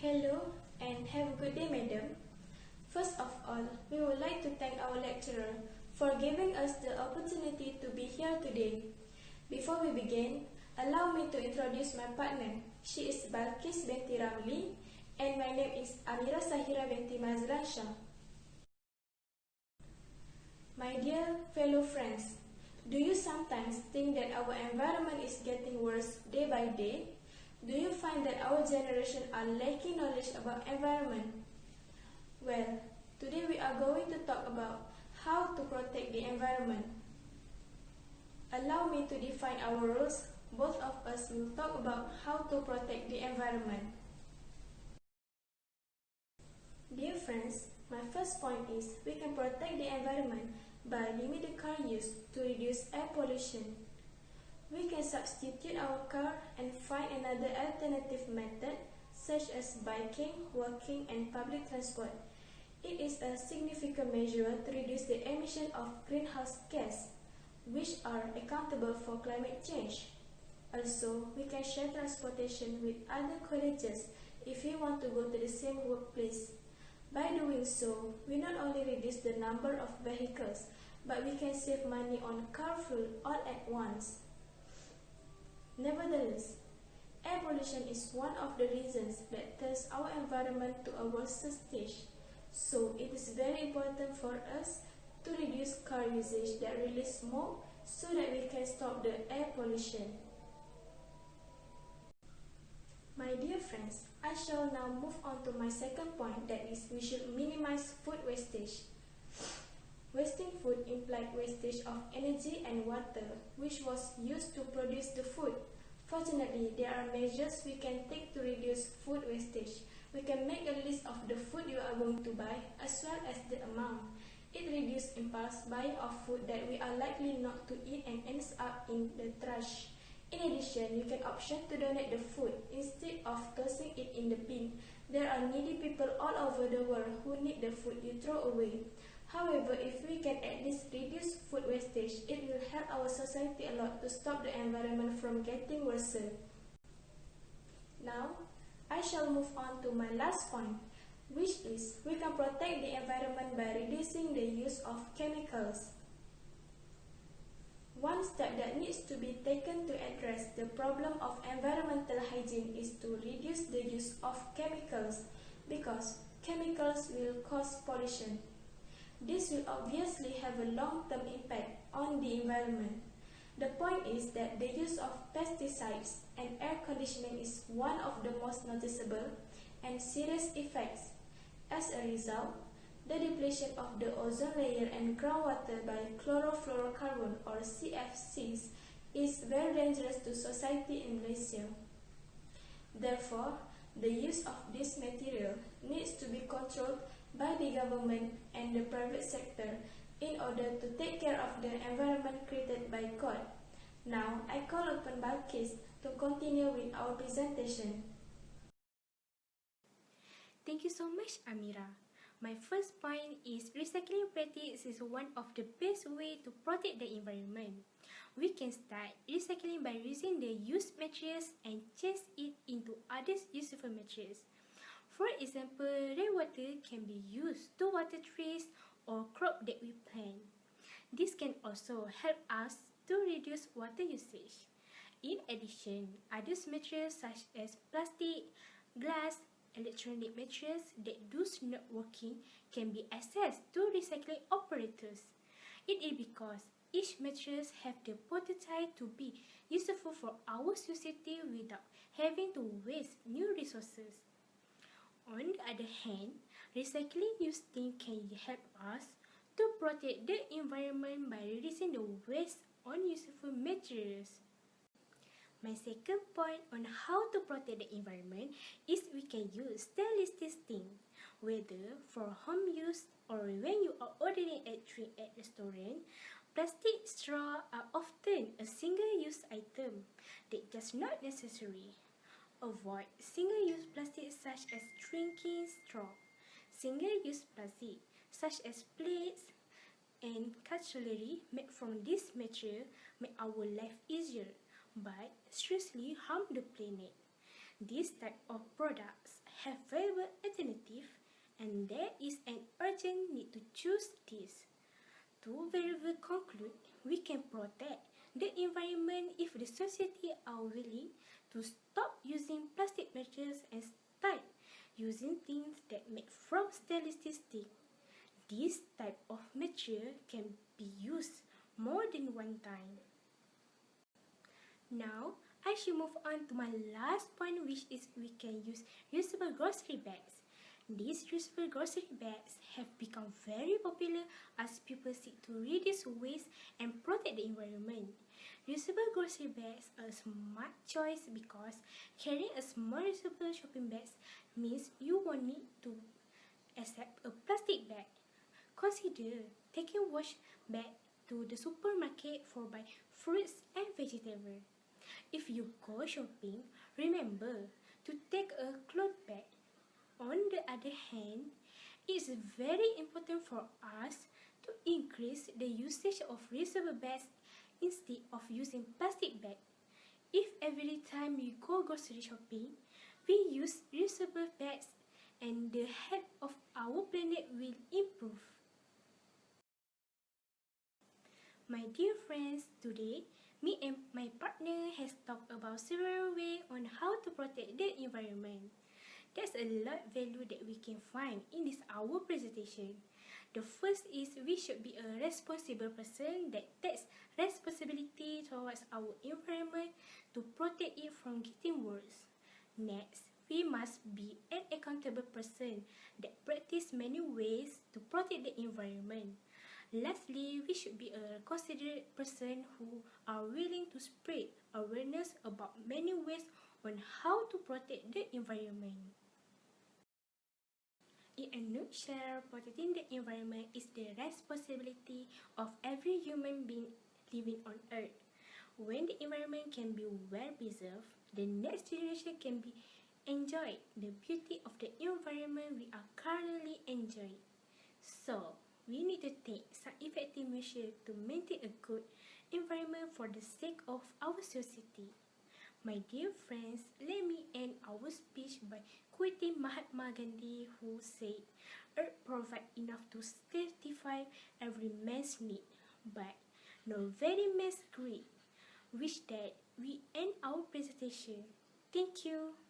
Hello and have a good day, madam. First of all, we would like to thank our lecturer for giving us the opportunity to be here today. Before we begin, allow me to introduce my partner. She is BALQIS binti RAMLI and my name is AMIRA SAHIRA binti MAZLAN SHAH. My dear fellow friends, do you sometimes think that our environment is getting worse day by day? Do you find that our generation are lacking knowledge about environment? Well, today we are going to talk about how to protect the environment. Allow me to define our roles. Both of us will talk about how to protect the environment. Dear friends, my first point is we can protect the environment by limiting car use to reduce air pollution. We can substitute our car and find another alternative method such as biking, walking and public transport. It is a significant measure to reduce the emission of greenhouse gas, which are accountable for climate change. Also, we can share transportation with other colleges if we want to go to the same workplace. By doing so, we not only reduce the number of vehicles, but we can save money on car fuel all at once. Nevertheless, air pollution is one of the reasons that turns our environment to a worse stage. So it is very important for us to reduce car usage that release smoke so that we can stop the air pollution. My dear friends, I shall now move on to my second point, that is we should minimize food wastage. Wasting food implies wastage of energy and water, which was used to produce the food. Fortunately, there are measures we can take to reduce food wastage. We can make a list of the food you are going to buy as well as the amount. It reduces impulse buying of food that we are likely not to eat and ends up in the trash. In addition, you can option to donate the food instead of tossing it in the bin. There are needy people all over the world who need the food you throw away. However, if we can at least reduce food wastage, it will help our society a lot to stop the environment from getting worse. Now, I shall move on to my last point, which is we can protect the environment by reducing the use of chemicals. One step that needs to be taken to address the problem of environmental hygiene is to reduce the use of chemicals, because chemicals will cause pollution. This will obviously have a long-term impact on the environment. The point is that the use of pesticides and air conditioning is one of the most noticeable and serious effects. As a result, the depletion of the ozone layer and groundwater by chlorofluorocarbon or CFCs is very dangerous to society in Malaysia. Therefore, the use of this material needs to be controlled by the government and the private sector in order to take care of the environment created by God. Now, I call upon BALQIS to continue with our presentation. Thank you so much, AMIRA. My first point is recycling practice is one of the best way to protect the environment. We can start recycling by using the used materials and change it into other useful materials. For example, rainwater can be used to water trees or crop that we plant. This can also help us to reduce water usage. In addition, other materials such as plastic, glass, electronic materials that do not working can be accessed to recycling operators. It is because each materials have the potential to be useful for our society without having to waste new resources. On the other hand, recycling used things can help us to protect the environment by reducing the waste on useful materials. My second point on how to protect the environment is we can use stainless steel, whether for home use or when you are ordering a drink at restaurant. Plastic straws are often a single-use item that is not necessary. Avoid single-use plastic such as drinking straw. Single-use plastic such as plates and cutlery made from this material make our life easier, but seriously harm the planet. These type of products have available alternative, and there is an urgent need to choose this. To very well conclude, we can protect the environment if the society are willing to stop using plastic materials and start using things that made from stainless steel. This type of material can be used more than one time. Now, I should move on to my last point, which is we can use reusable grocery bags. These reusable grocery bags have become very popular as people seek to reduce waste and protect the environment. Reusable grocery bags are a smart choice because carrying a small reusable shopping bag means you won't need to accept a plastic bag. Consider taking wash bag to the supermarket for buy fruits and vegetables. If you go shopping, remember to take a cloth bag. On the other hand, it is very important for us to increase the usage of reusable bags instead of using plastic bags. If every time we go grocery shopping, we use reusable bags, and the health of our planet will improve. My dear friends, today, me and my partner has talked about several ways on how to protect the environment. There's a lot of value that we can find in this our presentation. The first is we should be a responsible person that takes responsibility towards our environment to protect it from getting worse. Next, we must be an accountable person that practice many ways to protect the environment. Lastly, we should be a considerate person who are willing to spread awareness about many ways on how to protect the environment. In a nutshell, protecting the environment is the responsibility of every human being living on Earth. When the environment can be well preserved, the next generation can be enjoy the beauty of the environment we are currently enjoying. So, we need to take some effective measures to maintain a good environment for the sake of our society. My dear friends, let me end our speech by quoting Mahatma Gandhi, who said, "Earth provides enough to satisfy every man's need, but no very man's greed." Wish that we end our presentation. Thank you.